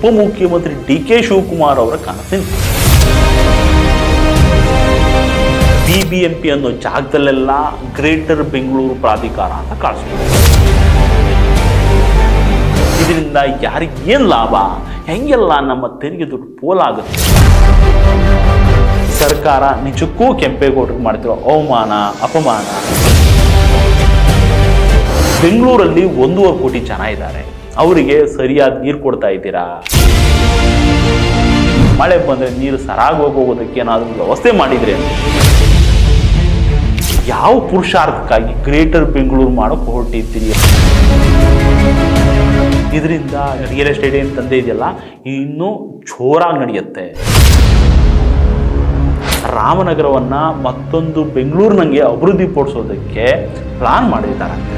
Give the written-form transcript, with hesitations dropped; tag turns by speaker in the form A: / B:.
A: ಉಪಮುಖ್ಯಮಂತ್ರಿ DK ಶಿವಕುಮಾರ್ ಅವರ ಕನಸಿನ BBMP ಅನ್ನೋ ಜಾಗದಲ್ಲೆಲ್ಲ ಗ್ರೇಟರ್ ಬೆಂಗಳೂರು ಪ್ರಾಧಿಕಾರ ಅಂತ ಕಾಣಿಸ್ತಾರೆ. ಇದರಿಂದ ಯಾರಿಗೆ ಏನು ಲಾಭ, ಹೆಂಗೆಲ್ಲ ನಮ್ಮ ತೆರಿಗೆ ದುಡ್ಡು ಪೋಲಾಗುತ್ತೆ. ಸರ್ಕಾರ ನಿಜಕ್ಕೂ ಕೆಂಪೇಗೌಡರಿಗೆ ಮಾಡ್ತಿರೋ ಅವಮಾನ, ಅಪಮಾನ. ಬೆಂಗಳೂರಲ್ಲಿ 1.5 ಕೋಟಿ ಜನ ಇದ್ದಾರೆ, ಅವರಿಗೆ ಸರಿಯಾದ ನೀರು ಕೊಡ್ತಾ ಇದ್ದೀರಾ? ಮಳೆ ಬಂದರೆ ನೀರು ಸರಾಗಿ ಹೋಗೋದಕ್ಕೆ ಏನಾದರೂ ವ್ಯವಸ್ಥೆ ಮಾಡಿದ್ರೆ ಯಾವ ಪುರುಷಾರ್ಥಕ್ಕಾಗಿ ಗ್ರೇಟರ್ ಬೆಂಗಳೂರು ಮಾಡೋಕೆ ಹೊರಟಿದ್ದೀರಿ? ಇದರಿಂದ ರಿಯಲ್ ಎಸ್ಟೇಟ್ ಏನು ತಂದೆ ಇದೆಯಲ್ಲ ಇನ್ನೂ ಜೋರಾಗಿ ನಡೆಯುತ್ತೆ. ರಾಮನಗರವನ್ನು ಮತ್ತೊಂದು ಬೆಂಗಳೂರಿನಂಗೆ ಅಭಿವೃದ್ಧಿ ಪಡಿಸೋದಕ್ಕೆ ಪ್ಲಾನ್ ಮಾಡಿದ್ದಾರಂತೆ.